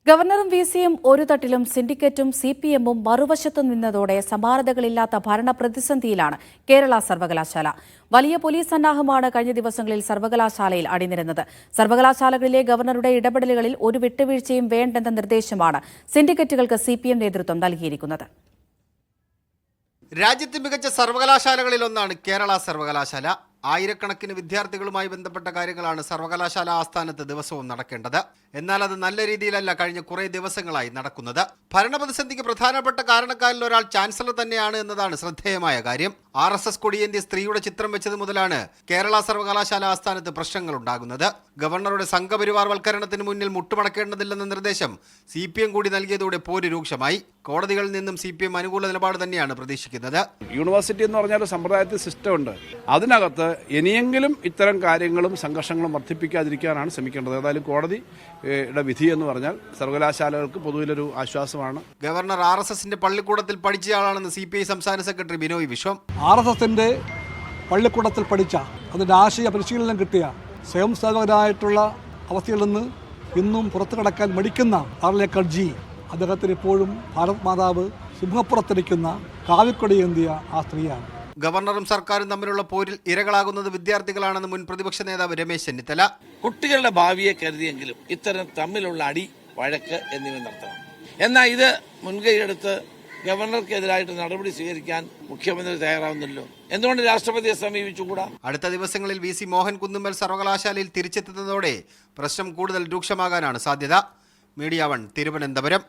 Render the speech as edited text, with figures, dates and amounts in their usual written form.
ഗവർണറും വിസിയും ഒരു തട്ടിലും സിൻഡിക്കേറ്റും സിപിഎമ്മും മറുവശത്തു നിന്നതോടെ സമാനതകളില്ലാത്ത ഭരണ പ്രതിസന്ധിയിലാണ് കേരള സർവകലാശാല. വലിയ പോലീസ് സന്നാഹമാണ് കഴിഞ്ഞ ദിവസങ്ങളിൽ സർവകലാശാലയിൽ അണിനിരന്നത്. സർവകലാശാലകളിലെ ഗവർണറുടെ ഇടപെടലുകളിൽ ഒരു വിട്ടുവീഴ്ചയും വേണ്ടെന്ന നിർദ്ദേശമാണ് സിൻഡിക്കേറ്റുകൾക്ക് സിപിഎം നേതൃത്വം നൽകിയിരിക്കുന്നത്. രാജ്യത്തെ മികച്ച സർവകലാശാലകളിലൊന്നാണ് കേരള സർവകലാശാല. ആയിരക്കണക്കിന് വിദ്യാർത്ഥികളുമായി ബന്ധപ്പെട്ട കാര്യങ്ങളാണ് സർവകലാശാല ആസ്ഥാനത്ത് ദിവസവും നടക്കേണ്ടത്. എന്നാൽ അത് നല്ല രീതിയിലല്ല കഴിഞ്ഞ കുറേ ദിവസങ്ങളായി നടക്കുന്നത്. ഭരണപ്രതിസന്ധിക്ക് പ്രധാനപ്പെട്ട കാരണക്കാരിൽ ഒരാൾ ചാൻസലർ തന്നെയാണ് എന്നതാണ് ശ്രദ്ധേയമായ കാര്യം. RSS കൊടിയേന്തിയ സ്ത്രീയുടെ ചിത്രം വെച്ചത് മുതലാണ് കേരള സർവകലാശാല ആസ്ഥാനത്ത് പ്രശ്നങ്ങൾ ഉണ്ടാകുന്നത്. ഗവർണറുടെ സംഘപരിവാർവൽക്കരണത്തിന് മുന്നിൽ മുട്ടുമടക്കേണ്ടതില്ലെന്ന നിർദ്ദേശം CPM കൂടി നൽകിയതോടെ പോര് രൂക്ഷമായി. കോടതികളിൽ നിന്നും CPM അനുകൂല നിലപാട് തന്നെയാണ് പ്രതീക്ഷിക്കുന്നത്. യൂണിവേഴ്സിറ്റി എന്ന് പറഞ്ഞാൽ സമ്പ്രദായത്തിൽ സിസ്റ്റം ഉണ്ട്. അതിനകത്ത് ഇനിയെങ്കിലും ഇത്തരം കാര്യങ്ങളും സംഘർഷങ്ങളും വർദ്ധിപ്പിക്കാതിരിക്കാനാണ് ശ്രമിക്കേണ്ടത്. ഏതായാലും കോടതിയുടെ വിധി എന്ന് പറഞ്ഞാൽ സർവകലാശാലകൾക്ക് പൊതുവിലൊരു ആശ്വാസമാണ്. ഗവർണർ RSSന്റെ പള്ളിക്കൂടത്തിൽ പഠിച്ചയാളാണെന്ന് CPI സംസ്ഥാന സെക്രട്ടറി ബിനോയ് വിശ്വം. RSSന്റെ പള്ളിക്കൂടത്തിൽ പഠിച്ച അതിൻ്റെ ആശയ പരിശീലനം കിട്ടിയ സ്വയം സേവകരായിട്ടുള്ള അവസ്ഥയിൽ നിന്ന് ഇന്നും പുറത്തു കടക്കാൻ മടിക്കുന്ന ആർലേക്കർജി അദ്ദേഹത്തിന് ഇപ്പോഴും ഭാരത് മാതാവ് സിംഹപ്പുറത്തിരിക്കുന്ന കാവിക്കൊടിയേന്തിയ ആ സ്ത്രീയാണ്. ഗവർണറും സർക്കാരും തമ്മിലുള്ള പോരിൽ ഇരകളാകുന്നത് വിദ്യാർത്ഥികളാണെന്ന് മുൻ പ്രതിപക്ഷ നേതാവ് രമേശ് ചെന്നിത്തല. കുട്ടികളുടെ ഭാവിയെ കരുതിയെങ്കിലും ഇത്തരം തമ്മിലുള്ള അടി, വഴക്ക് എന്നിവ നടത്തണം. എന്നാൽ ഇത് മുൻകൈയെടുത്ത് ഗവർണർക്കെതിരായിട്ട് നടപടി സ്വീകരിക്കാൻ മുഖ്യമന്ത്രി തയ്യാറാവുന്നല്ലോ. എന്തുകൊണ്ട് രാഷ്ട്രപതിയെ സമീപിച്ചുകൂടാ? അടുത്ത ദിവസങ്ങളിൽ VC മോഹൻ കുന്നുമ്മൽ സർവകലാശാലയിൽ തിരിച്ചെത്തുന്നതോടെ പ്രശ്നം കൂടുതൽ രൂക്ഷമാകാനാണ് സാധ്യത. മീഡിയ 1 തിരുവനന്തപുരം.